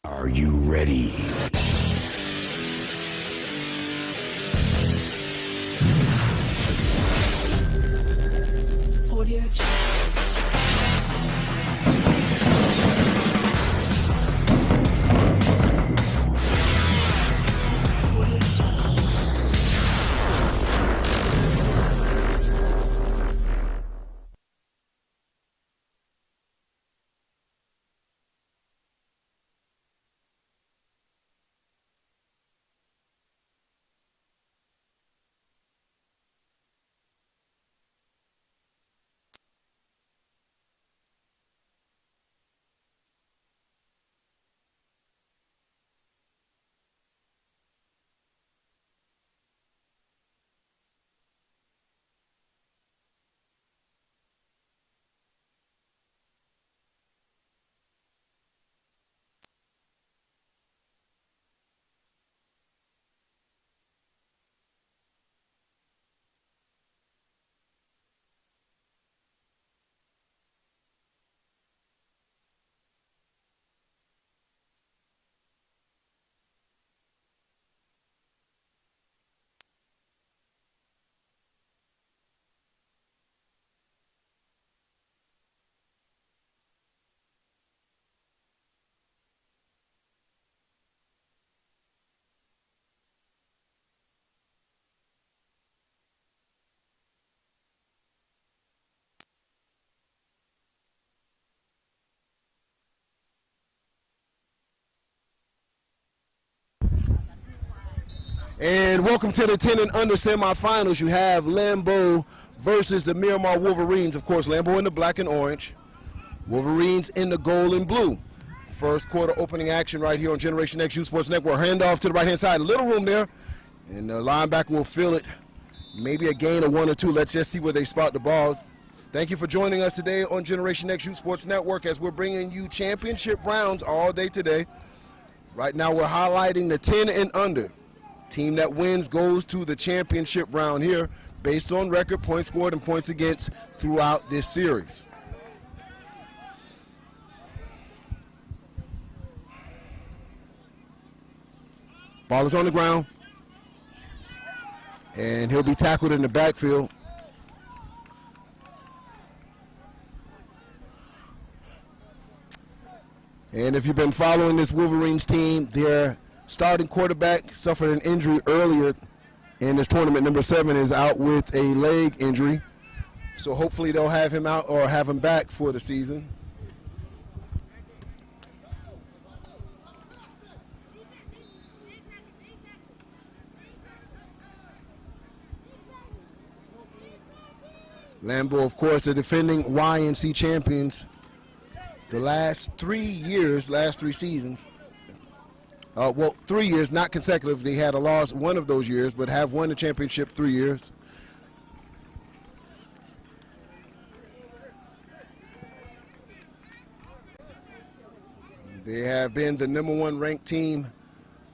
Are you ready? Audio check. And welcome to the 10 and under semifinals. You have Lambo versus the Miramar Wolverines. Of course, Lambo in the black and orange, Wolverines in the gold and blue. First quarter opening action right here on Generation X Youth Sports Network. Handoff to the right-hand side. A little room there, and the linebacker will fill it. Maybe a gain of 1 or 2. Let's just see where they spot the balls. Thank you for joining us today on Generation X Youth Sports Network as we're bringing you championship rounds all day today. Right now we're highlighting the 10 and under. Team that wins goes to the championship round here based on record, points scored, and points against throughout this series. Ball is on the ground, and he'll be tackled in the backfield. And if you've been following this Wolverines team, they're starting quarterback suffered an injury earlier in this tournament. Number 7 is out with a leg injury. So hopefully they'll have him out or have him back for the season. Lambo, of course, the defending YNC champions the last 3 seasons. Well, 3 years, not consecutive. They had a loss one of those years, but have won the championship 3 years. They have been the #1 ranked team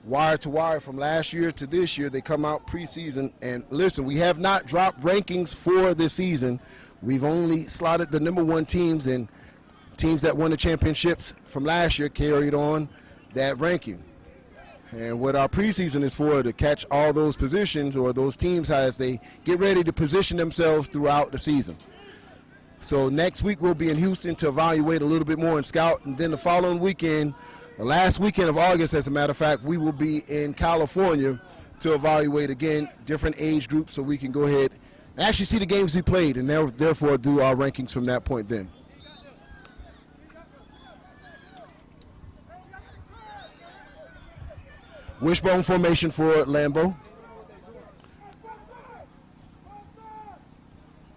wire to wire from last year to this year. They come out preseason, and listen, we have not dropped rankings for this season. We've only slotted the #1 teams, and teams that won the championships from last year carried on that ranking. And what our preseason is for, to catch all those positions or those teams as they get ready to position themselves throughout the season. So next week we'll be in Houston to evaluate a little bit more and scout. And then the following weekend, the last weekend of August, as a matter of fact, we will be in California to evaluate again different age groups so we can go ahead and actually see the games we played and therefore do our rankings from that point then. Wishbone formation for Lambo.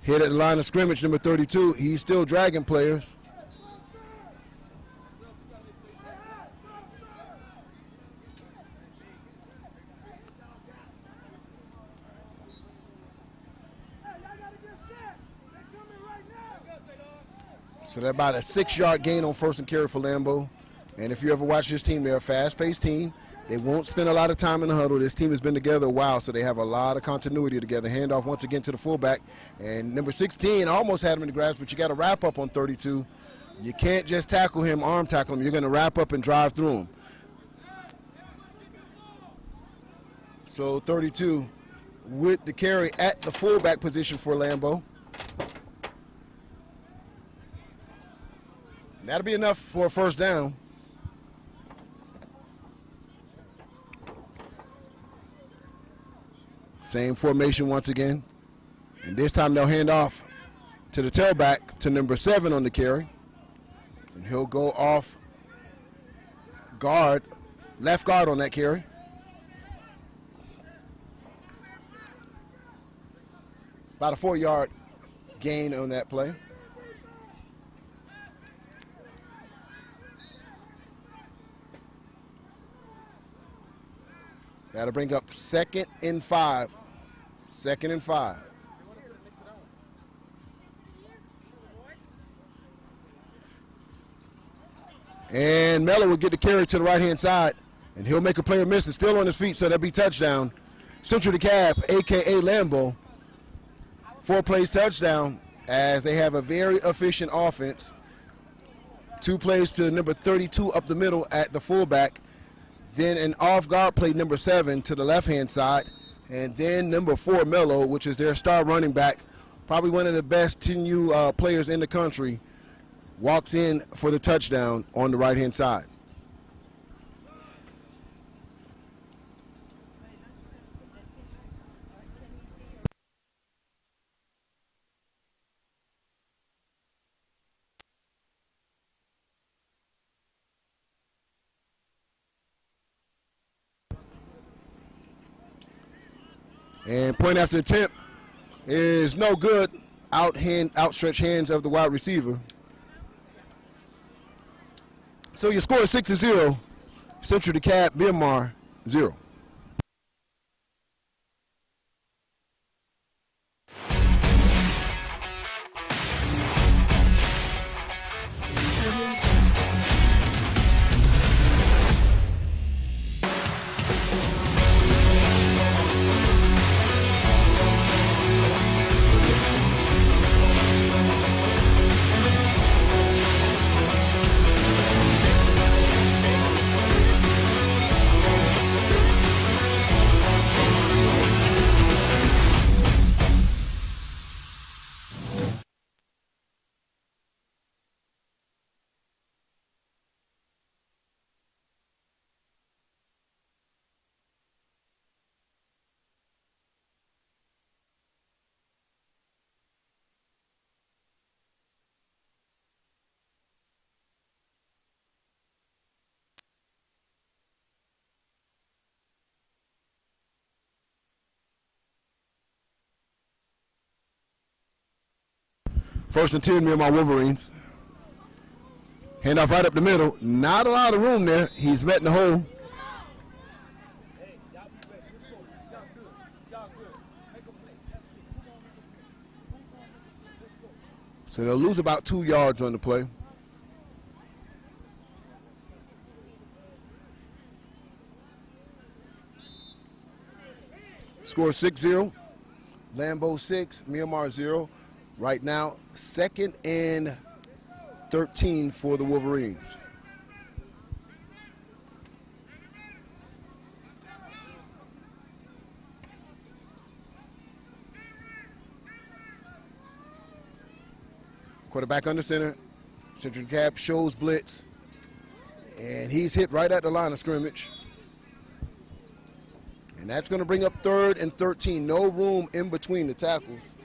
Hit at the line of scrimmage, number 32. He's still dragging players. So they're about a 6-yard gain on first and carry for Lambo. And if you ever watch this team, they're a fast-paced team. They won't spend a lot of time in the huddle. This team has been together a while, so they have a lot of continuity together. Handoff once again to the fullback. And number 16 almost had him in the grasp, but you got to wrap up on 32. You can't just tackle him, arm tackle him. You're going to wrap up and drive through him. So 32 with the carry at the fullback position for Lambo. That'll be enough for a first down. Same formation once again. And this time they'll hand off to the tailback to number 7 on the carry. And he'll go off guard, left guard on that carry. About a 4-yard gain on that play. That'll bring up 2nd and 5. 2nd and 5. And Mello will get the carry to the right-hand side, and he'll make a player miss. It's still on his feet, so that'll be touchdown. Central DeKalb, a.k.a. Lambo, 4 plays touchdown, as they have a very efficient offense. 2 plays to number 32 up the middle at the fullback. Then an off-guard play, number 7, to the left-hand side. And then number 4, Mello, which is their star running back, probably one of the best 10U players in the country, walks in for the touchdown on the right-hand side. And point after attempt is no good. Outstretched hands of the wide receiver. So your score is 6-0. Central DeKalb, Miramar 0. First and 10, Miramar Wolverines. Handoff right up the middle. Not a lot of room there. He's met in the hole. So they'll lose about 2 yards on the play. Score 6-0. Lambo 6, Miramar 0. Right now, 2nd and 13 for the Wolverines. Quarterback under center. Central DeKalb shows blitz. And he's hit right at the line of scrimmage. And that's going to bring up 3rd and 13. No room in between the tackles.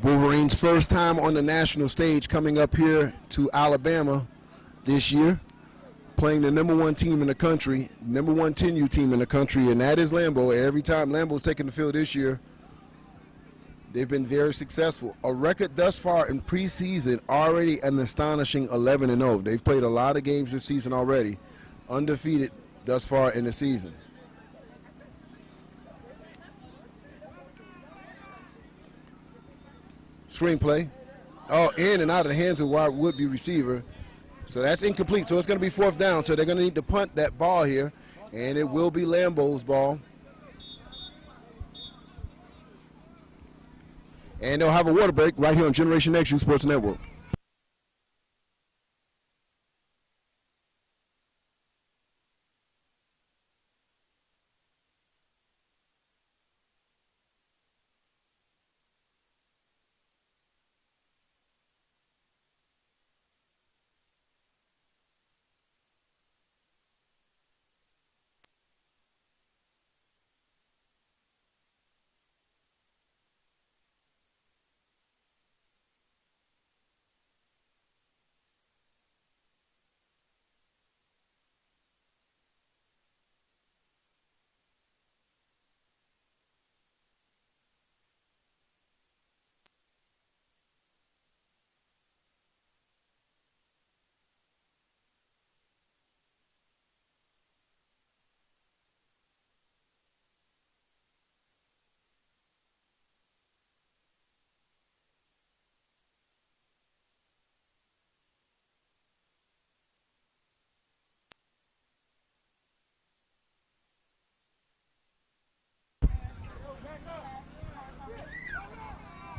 Wolverines' first time on the national stage, coming up here to Alabama this year, playing the #1 team in the country, #1 10U team in the country, and that is Lambo. Every time Lambo's taken the field this year, they've been very successful. A record thus far in preseason, already an astonishing 11-0. They've played a lot of games this season already, undefeated thus far in the season. Screenplay. Oh, in and out of the hands of wide would-be receiver. So that's incomplete. So it's going to be 4th down. So they're going to need to punt that ball here, and it will be Lambo's ball. And they'll have a water break right here on Generation X Sports Network.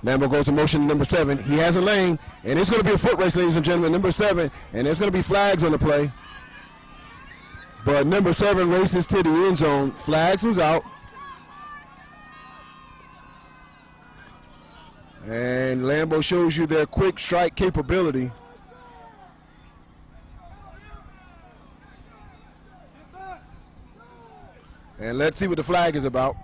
Lambo goes in motion to number 7. He has a lane, and it's going to be a foot race, ladies and gentlemen. Number 7, and there's going to be flags on the play. But number 7 races to the end zone. Flags was out. And Lambo shows you their quick strike capability. And let's see what the flag is about.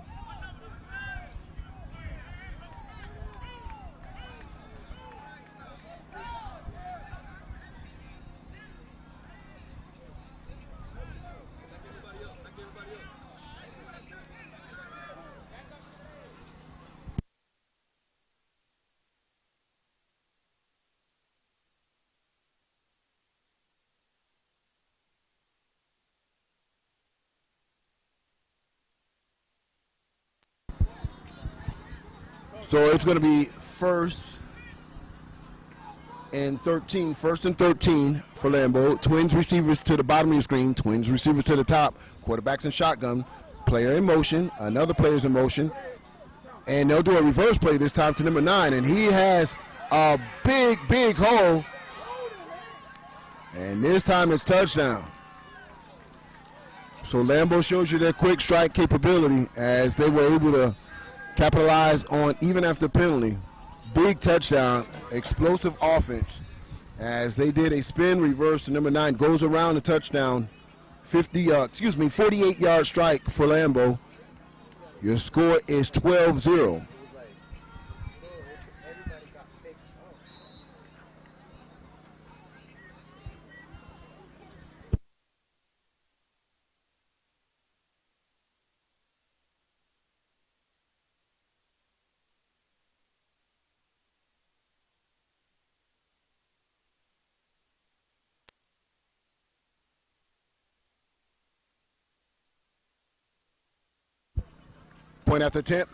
So it's going to be first and 13 for Lambo. Twins receivers to the bottom of your screen, twins receivers to the top, quarterbacks in shotgun, player in motion, another player's in motion, and they'll do a reverse play this time to number 9, and he has a big hole, and this time it's touchdown. So Lambo shows you their quick strike capability as they were able to capitalize on even after penalty. Big touchdown, explosive offense as they did a spin reverse to number 9, goes around the touchdown. 48-yard strike for Lambo. Your score is 12-0. Point after attempt,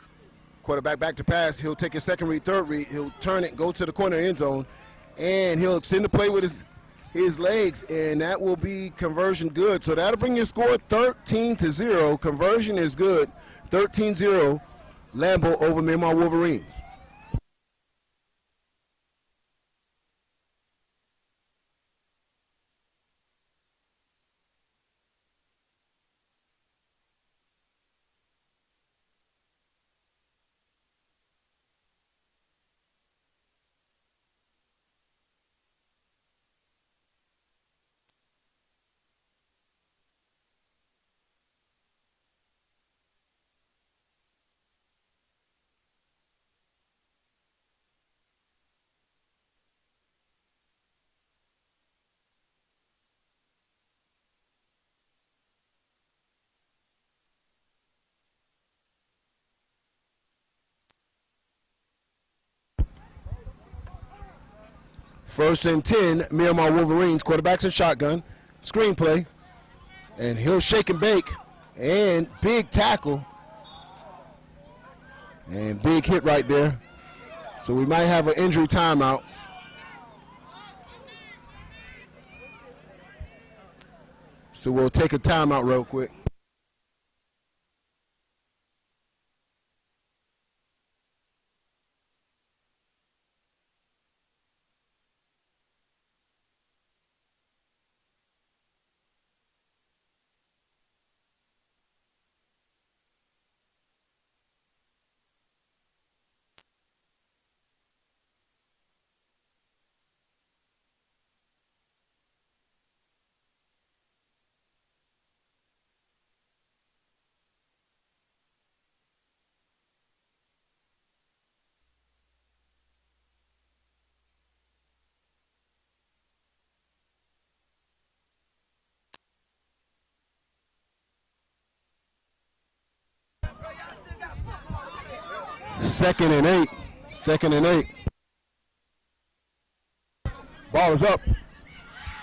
quarterback back to pass. He'll take his second read, third read. He'll turn it, go to the corner end zone, and he'll extend the play with his legs, and that will be conversion good. So that'll bring your score 13-0. Conversion is good. 13-0, Lambo over Miramar Wolverines. First and 10, Miramar Wolverines, quarterbacks in shotgun, screenplay, and he'll shake and bake, and big tackle, and big hit right there. So we might have an injury timeout. So we'll take a timeout real quick. Second and eight. Ball is up.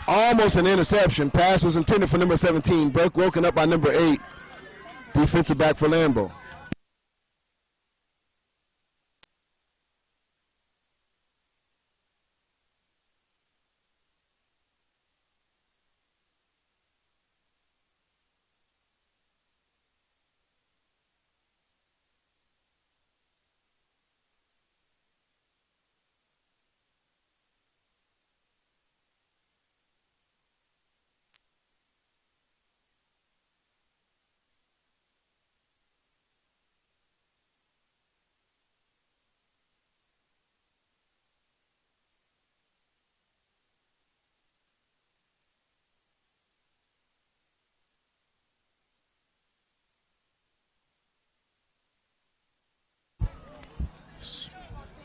Almost an interception. Pass was intended for number 17. Broken up by number 8. Defensive back for Lambo.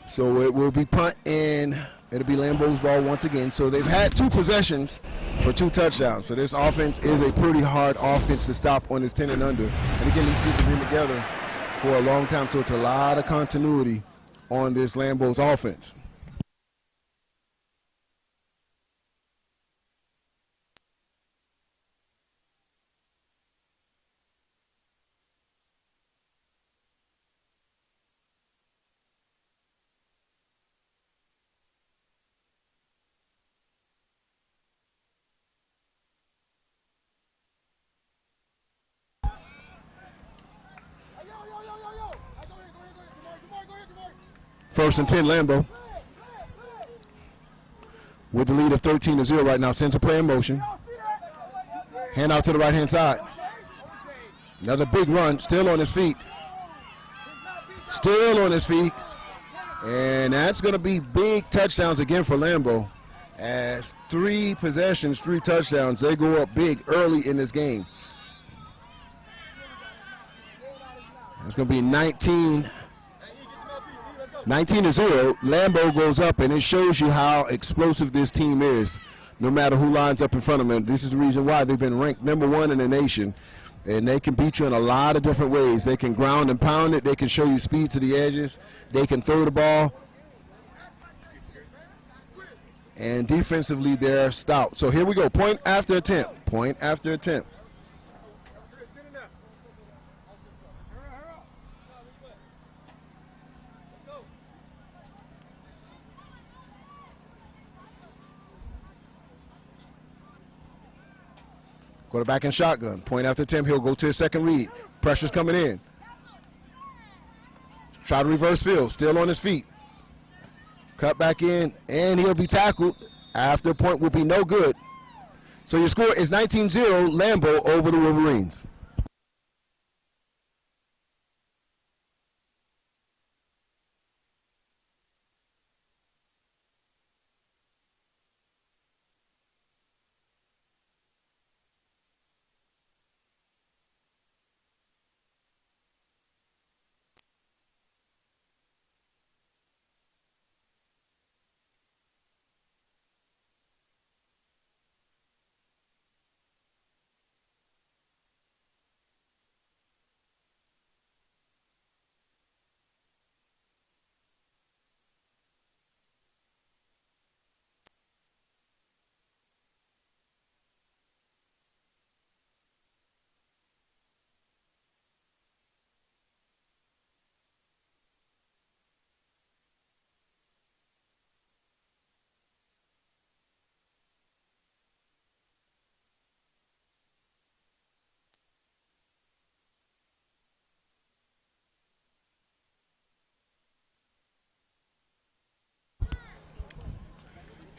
So it will be punt, and it'll be Lambo's ball once again. So they've had 2 possessions for 2 touchdowns. So this offense is a pretty hard offense to stop on this 10 and under. And again, these kids have been together for a long time, so it's a lot of continuity on this Lambo's offense. First and 10, Lambo. With the lead of 13-0 right now, sends a play in motion. Hand out to the right-hand side. Another big run, still on his feet. Still on his feet. And that's going to be big touchdowns again for Lambo. As 3 possessions, 3 touchdowns, they go up big early in this game. It's going to be 19-0. Lambo goes up, and it shows you how explosive this team is, no matter who lines up in front of them. This is the reason why they've been ranked #1 in the nation, and they can beat you in a lot of different ways. They can ground and pound it. They can show you speed to the edges. They can throw the ball. And defensively, they're stout. So here we go, point after attempt, point after attempt. Quarterback in shotgun. Point after attempt. He'll go to his second read. Pressure's coming in. Try to reverse field. Still on his feet. Cut back in, and he'll be tackled. After point will be no good. So your score is 19-0, Lambo over the Wolverines.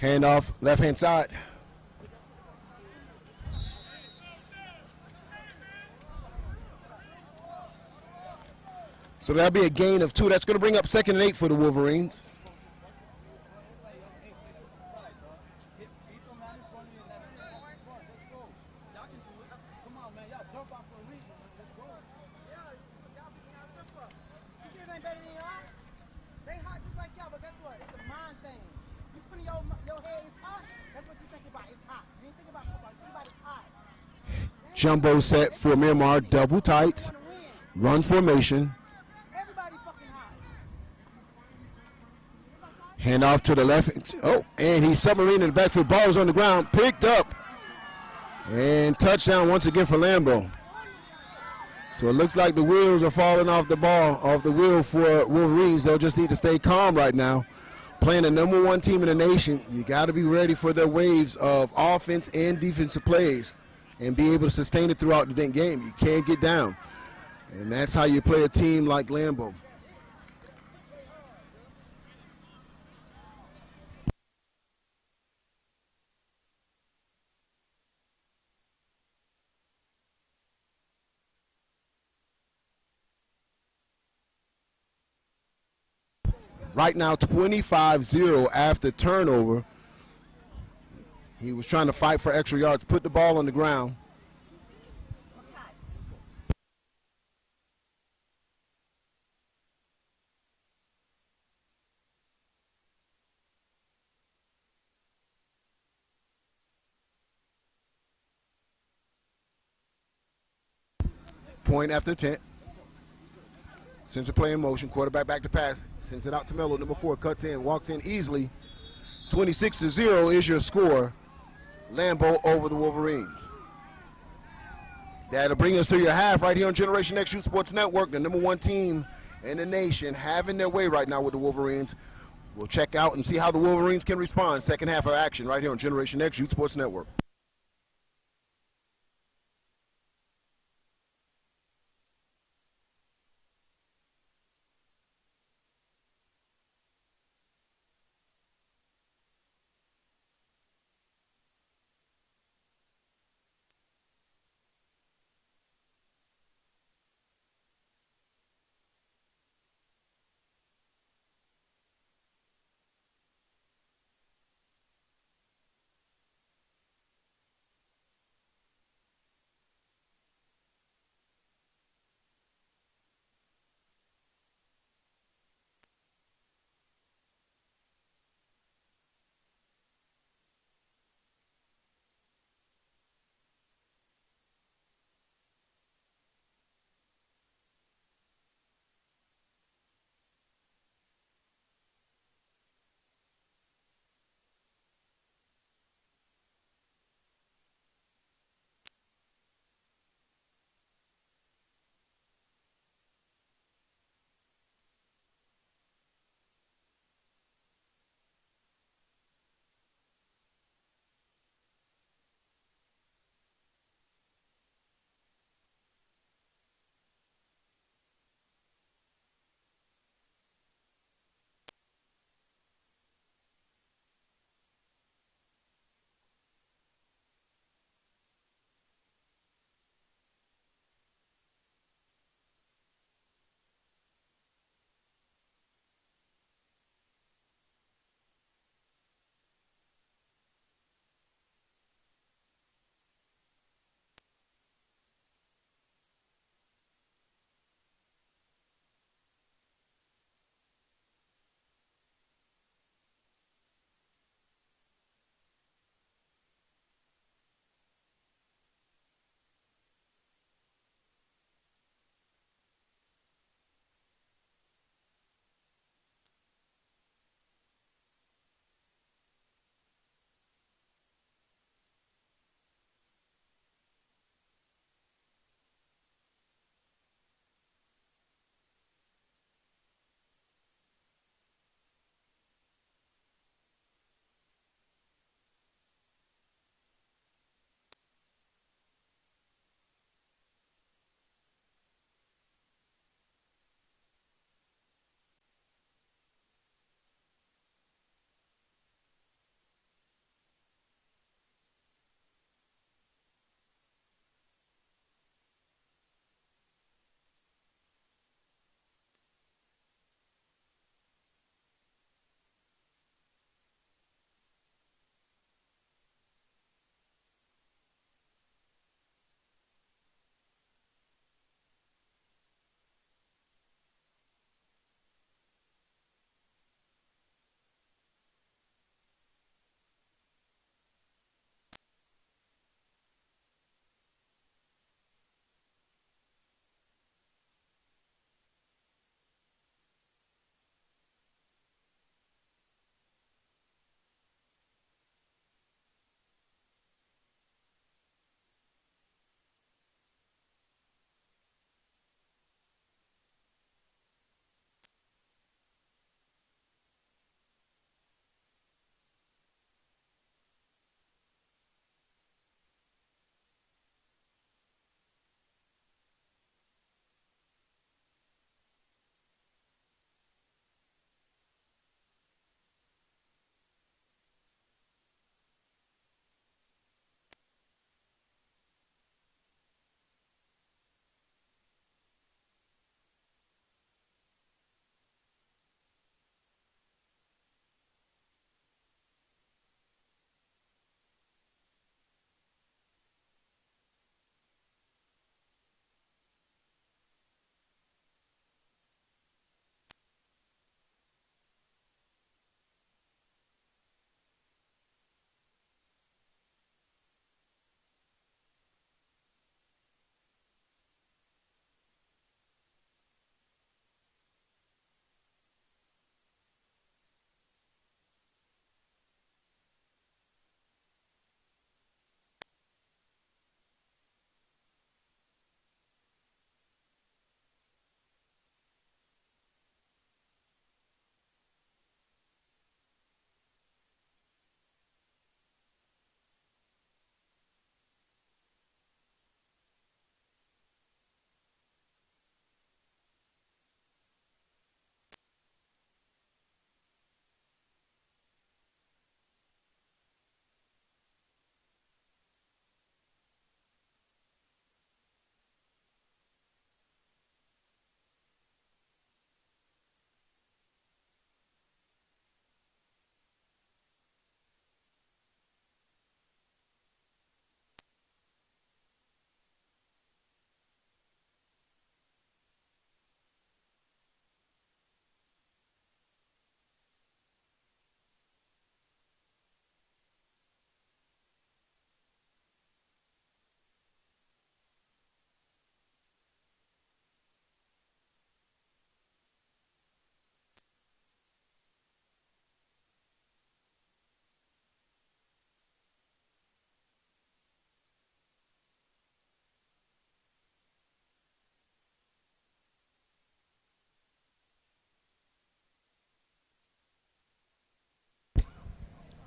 Handoff, left-hand side. So that'll be a gain of 2. That's going to bring up 2nd and 8 for the Wolverines. Jumbo set for Miramar, double tights, run formation. Hand off to the left. Oh, and he's submarine in the backfield. Ball is on the ground, picked up. And touchdown once again for Lambo. So it looks like the wheels are falling off the wheel for Wolverines. They'll just need to stay calm right now. Playing the #1 team in the nation, you got to be ready for their waves of offense and defensive plays and be able to sustain it throughout the game. You can't get down. And that's how you play a team like Lambo. Right now, 25-0 after turnover. He was trying to fight for extra yards, put the ball on the ground. Point after 10. Sends a play in motion. Quarterback back to pass. Sends it out to Melo. Number 4 cuts in. Walks in easily. 26-0 is your score. Lambo over the Wolverines. That'll bring us to your half right here on Generation X Youth Sports Network. The number 1 team in the nation having their way right now with the Wolverines. We'll check out and see how the Wolverines can respond. Second half of action right here on Generation X Youth Sports Network.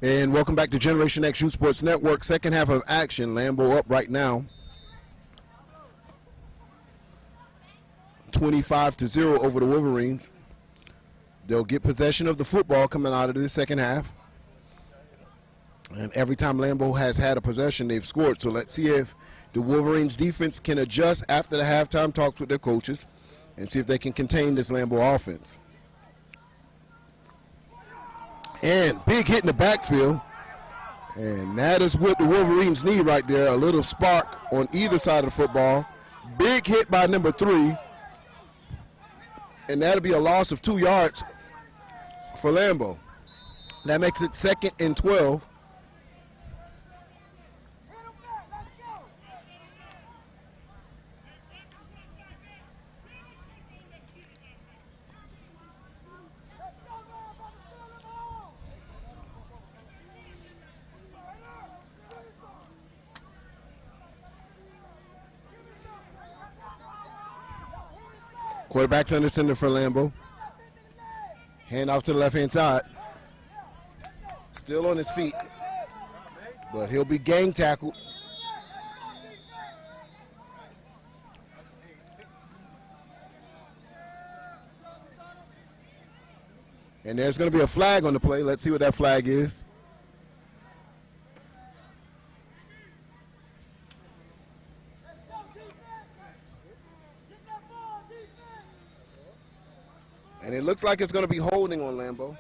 And welcome back to Generation X Youth Sports Network. Second half of action. Lambo up right now. 25-0 over the Wolverines. They'll get possession of the football coming out of the second half. And every time Lambo has had a possession, they've scored. So let's see if the Wolverines defense can adjust after the halftime talks with their coaches and see if they can contain this Lambo offense. And big hit in the backfield. And that is what the Wolverines need right there, a little spark on either side of the football. Big hit by number 3. And that'll be a loss of 2 yards for Lambo. That makes it 2nd and 12. Quarterback's under center for Lambo. Hand off to the left-hand side. Still on his feet, but he'll be gang tackled. And there's going to be a flag on the play. Let's see what that flag is. And it looks like it's going to be holding on Lambo.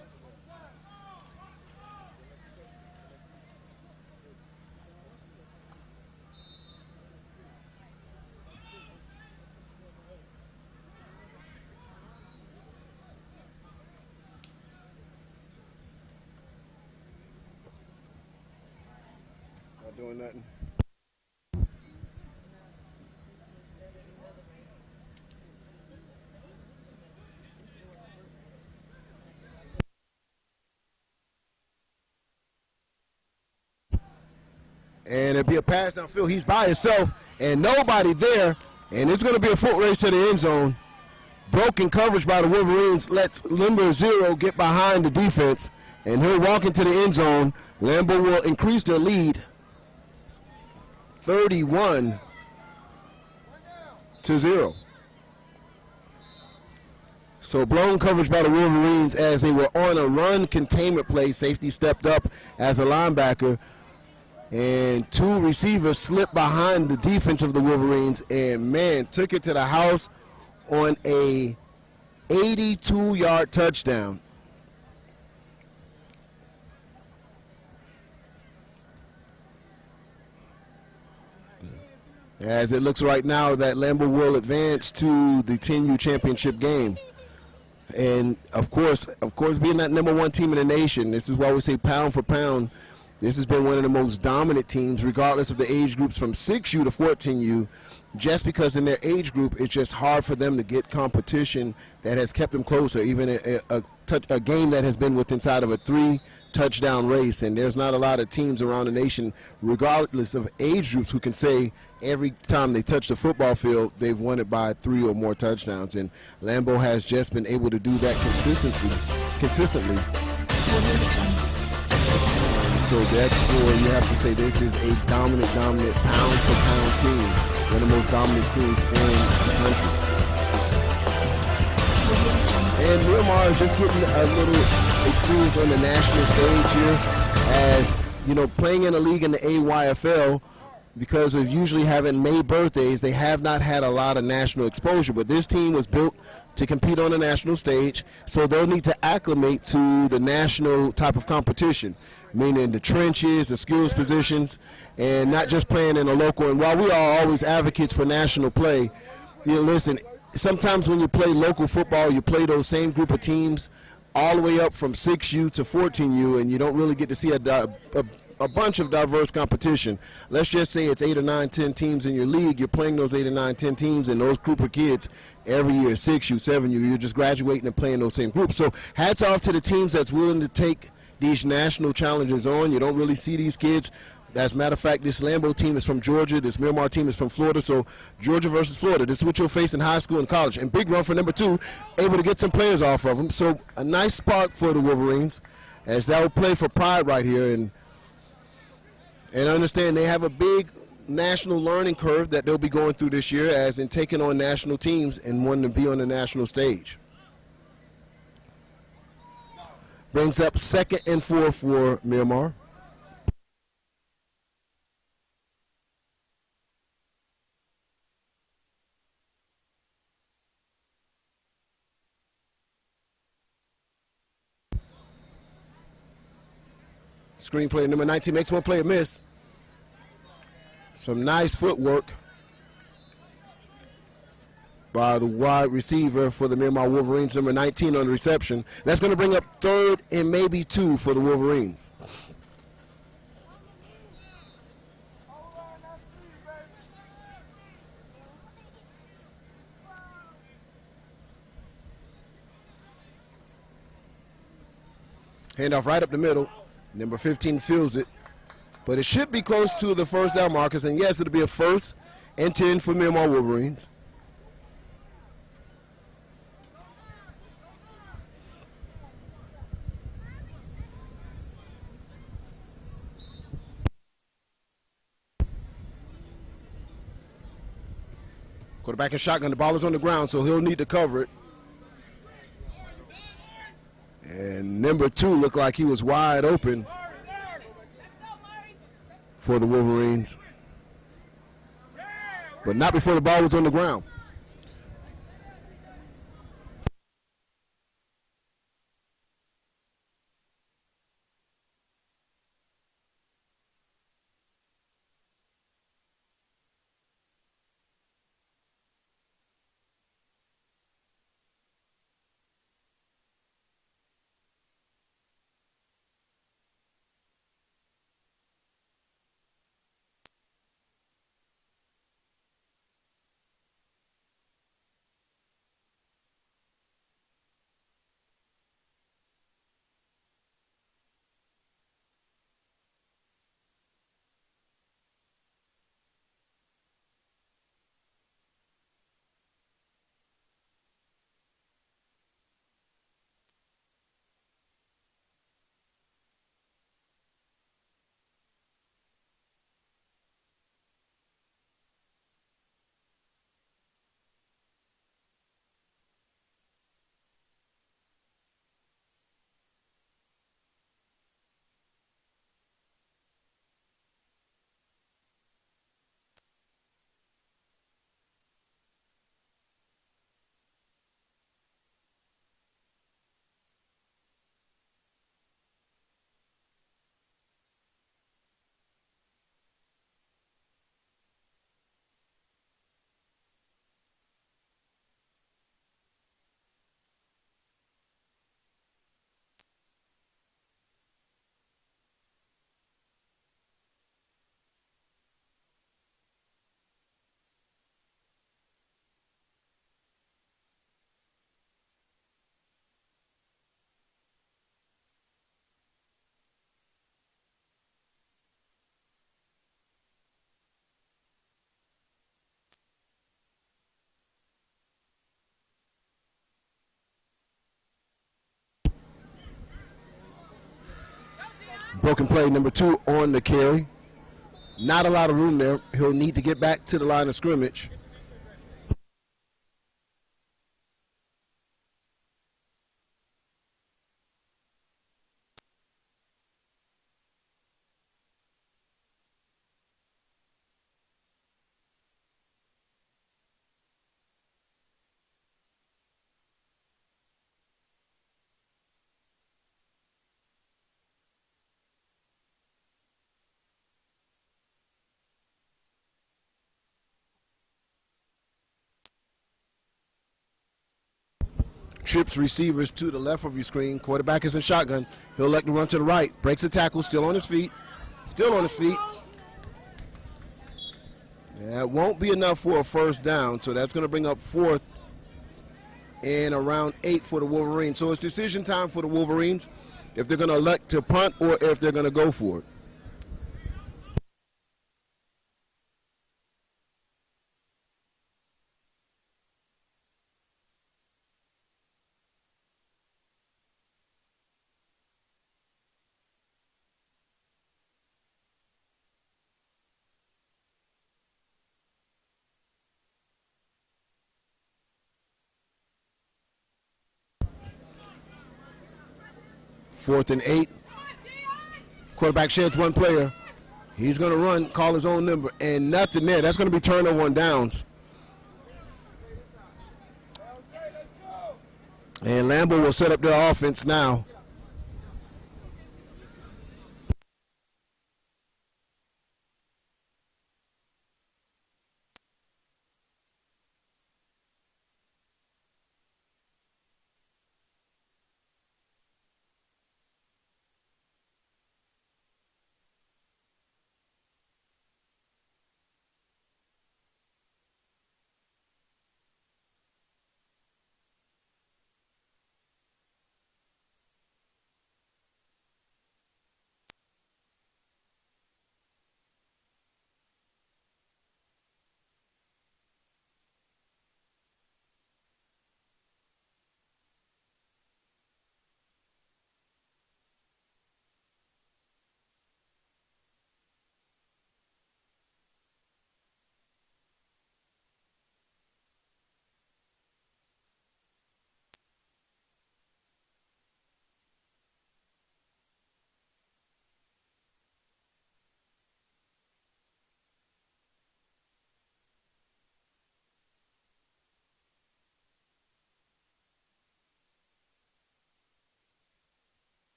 Not doing nothing. And it'll be a pass downfield. He's by himself and nobody there. And it's going to be a foot race to the end zone. Broken coverage by the Wolverines lets number 0 get behind the defense. And he'll walk into the end zone. Lambo will increase their lead 31-0. So blown coverage by the Wolverines as they were on a run containment play. Safety stepped up as a linebacker. And 2 receivers slipped behind the defense of the Wolverines and, man, took it to the house on a 82-yard touchdown. As it looks right now that Lambo will advance to the 10U championship game. And, of course, being that number 1 team in the nation, this is why we say pound for pound, this has been one of the most dominant teams, regardless of the age groups from 6U to 14U, just because in their age group, it's just hard for them to get competition that has kept them closer, even a game that has been within inside of a 3-touchdown race. And there's not a lot of teams around the nation, regardless of age groups, who can say every time they touch the football field, they've won it by 3 or more touchdowns. And Lambo has just been able to do that consistently. So therefore, you have to say this is a dominant, pound-for-pound team. One of the most dominant teams in the country. And Miramar is just getting a little experience on the national stage here as, you know, playing in a league in the AYFL, because of usually having May birthdays, they have not had a lot of national exposure. But this team was built to compete on the national stage, so they'll need to acclimate to the national type of competition, meaning the trenches, the skills positions, and not just playing in a local. And while we are always advocates for national play, you know, listen, sometimes when you play local football, you play those same group of teams all the way up from 6U to 14U, and you don't really get to see a bunch of diverse competition. Let's just say it's 8 or 9, 10 teams in your league. You're playing those 8 or 9, 10 teams and those group of kids every year, 6U, 7U. You're just graduating and playing those same groups. So hats off to the teams that's willing to take these national challenges on. You don't really see these kids. As a matter of fact, this Lambo team is from Georgia. This Miramar team is from Florida. So Georgia versus Florida. This is what you'll face in high school and college. And big run for number 2, able to get some players off of them. So a nice spark for the Wolverines. as that will play for pride right here. And understand they have a big national learning curve that they'll be going through this year, as in taking on national teams and wanting to be on the national stage. Brings up 2nd and 4 for Miramar. Screen play number 19 makes one player miss. Some nice footwork by the wide receiver for the Miramar Wolverines, number 19 on the reception. That's going to bring up 3rd and maybe 2 for the Wolverines. Handoff right up the middle. Number 15 feels it, but it should be close to the first down markers. And yes, it'll be a 1st and 10 for Miramar Wolverines. Quarterback in shotgun. The ball is on the ground, so he'll need to cover it. And number 2 looked like he was wide open for the Wolverines, but not before the ball was on the ground. Broken play number 2 on the carry. Not a lot of room there. He'll need to get back to the line of scrimmage. Trips receivers to the left of your screen. Quarterback is in shotgun. He'll elect to run to the right. Breaks the tackle. Still on his feet. Still on his feet. That won't be enough for a first down, so that's going to bring up 4th and around 8 for the Wolverines. So it's decision time for the Wolverines if they're going to elect to punt or if they're going to go for it. 4th and 8. Quarterback sheds one player. He's going to run, call his own number, and nothing there. That's going to be turnover on downs. And Lambo will set up their offense now.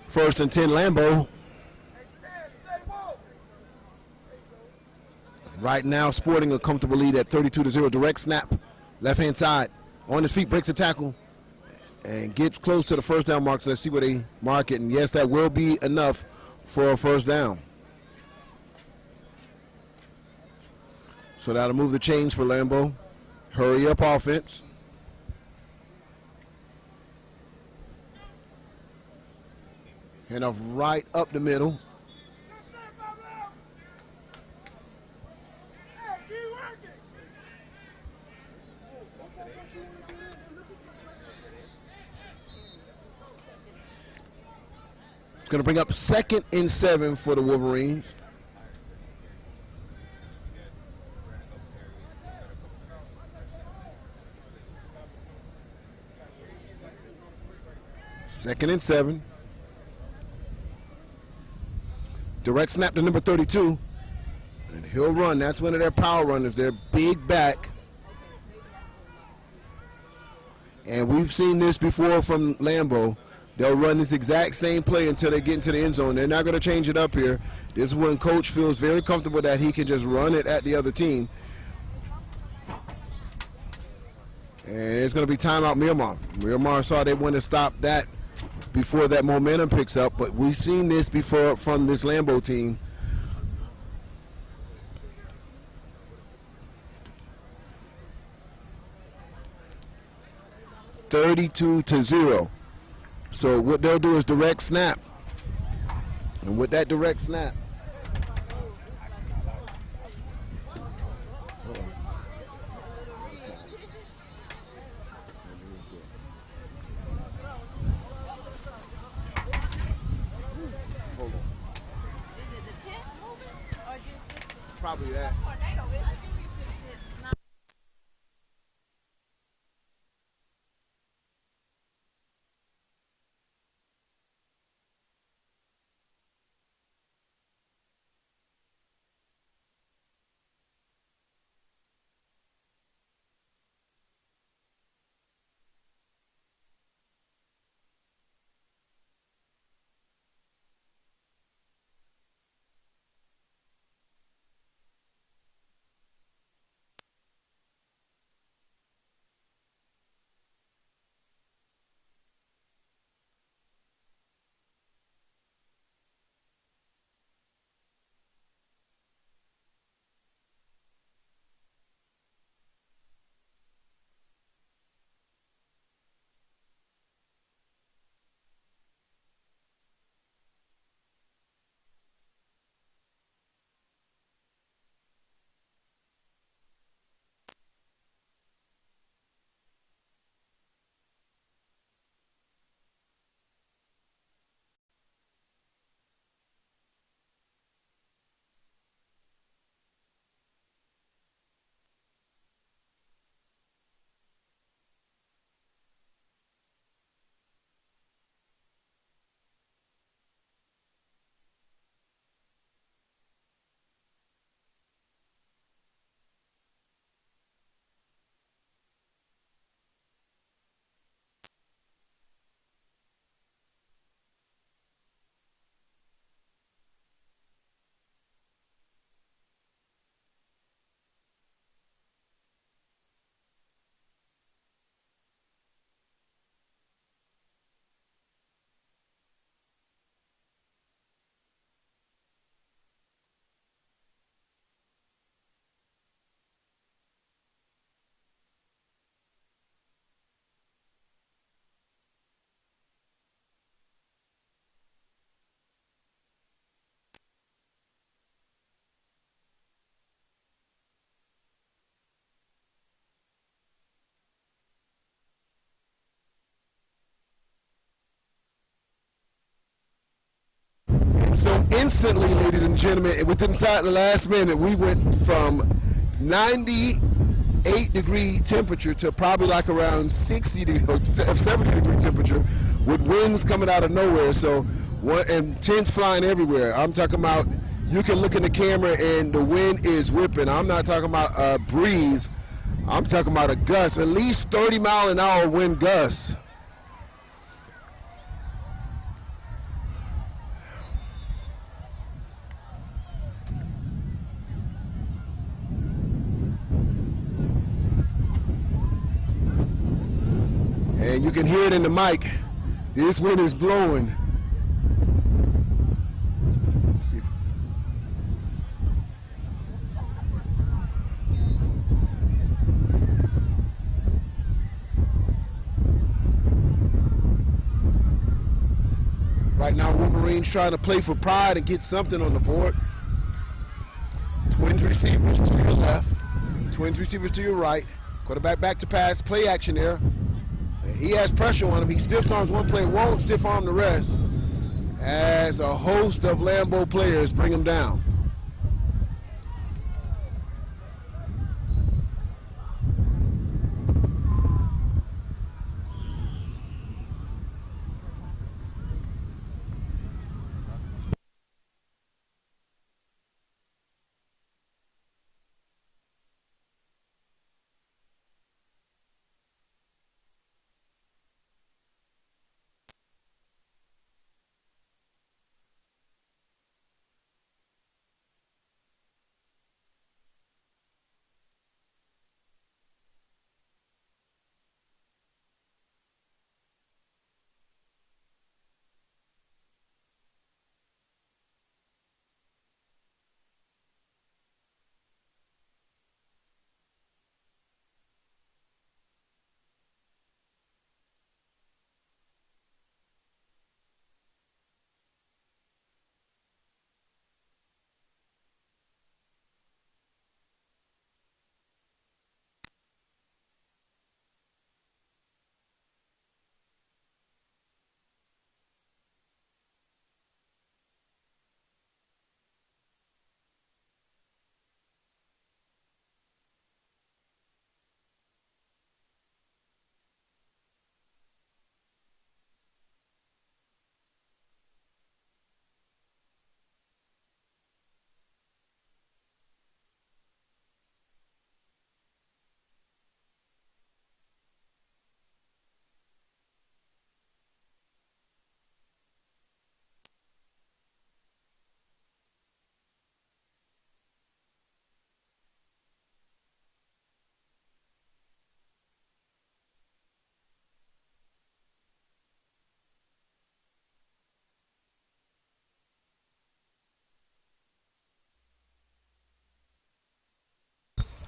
First and 10, Lambo. Right now, sporting a comfortable lead at 32-0. Direct snap, left-hand side. On his feet, breaks a tackle, and gets close to the first down mark. So let's see where they mark it. And yes, that will be enough for a first down. So that'll move the chains for Lambo. Hurry up offense. Hand off right up the middle. It's going to bring up 2nd and 7 for the Wolverines. Second and 7. Direct snap to number 32. And he'll run. That's one of their power runners. Their big back. And we've seen this before from Lambo. They'll run this exact same play until they get into the end zone. They're not going to change it up here. This is when coach feels very comfortable that he can just run it at the other team. And it's going to be timeout Miramar. Miramar saw they want to stop that before that momentum picks up, but we've seen this before from this Lambo team. (32-0). So what they'll do is direct snap, and with that direct snap, probably that. So instantly, ladies and gentlemen, within the last minute, we went from 98-degree temperature to probably like around 60 or 70-degree temperature with winds coming out of nowhere. So, and tents flying everywhere. I'm talking about, you can look in the camera and the wind is whipping. I'm not talking about a breeze. I'm talking about a gust, at least 30-mile-an-hour wind gusts. And you can hear it in the mic. This wind is blowing. Let's see. Right now, Wolverines trying to play for pride and get something on the board. Twins receivers to your left, twins receivers to your right. Quarterback back to pass, play action there. He has pressure on him. He stiff arms one play, won't stiff arm the rest. As a host of Lambo players bring him down.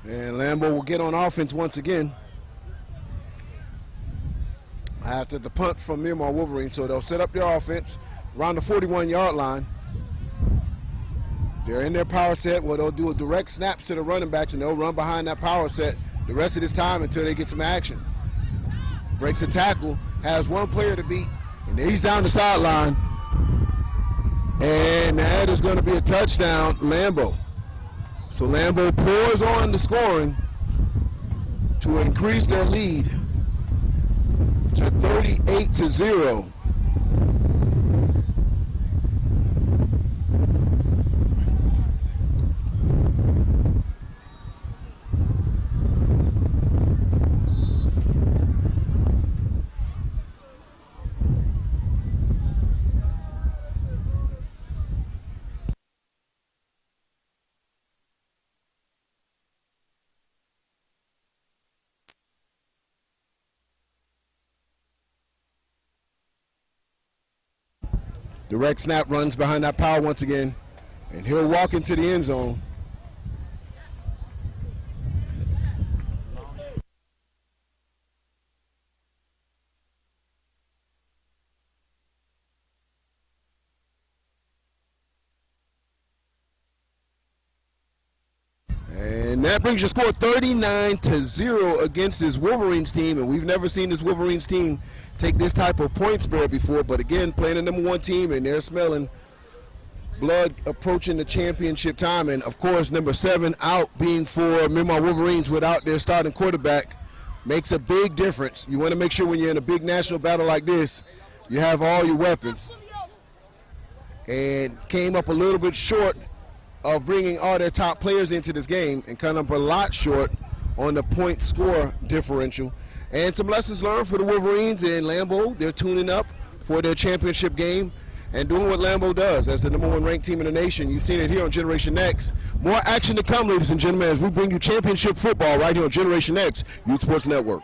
And Lambo will get on offense once again after the punt from Miramar Wolverines. So they'll set up their offense around the 41-yard line. They're in their power set where they'll do a direct snaps to the running backs, and they'll run behind that power set the rest of this time until they get some action. Breaks a tackle, has one player to beat, and he's down the sideline. And that is going to be a touchdown, Lambo. So Lambo pours on the scoring to increase their lead to 38-0. Direct snap, runs behind that power once again, and he'll walk into the end zone. And that brings your score 39-0 against this Wolverines team, and we've never seen this Wolverines team take this type of point spread before. But again, playing the #1 team, and they're smelling blood approaching the championship time, and of course number 7 out being for Miramar Wolverines without their starting quarterback makes a big difference. You want to make sure when you're in a big national battle like this, you have all your weapons. And came up a little bit short of bringing all their top players into this game, and kind of a lot short on the point score differential. And some lessons learned for the Wolverines and Lambo. They're tuning up for their championship game and doing what Lambo does as the #1 ranked team in the nation. You've seen it here on Generation X. More action to come, ladies and gentlemen, as we bring you championship football right here on Generation X Youth Sports Network.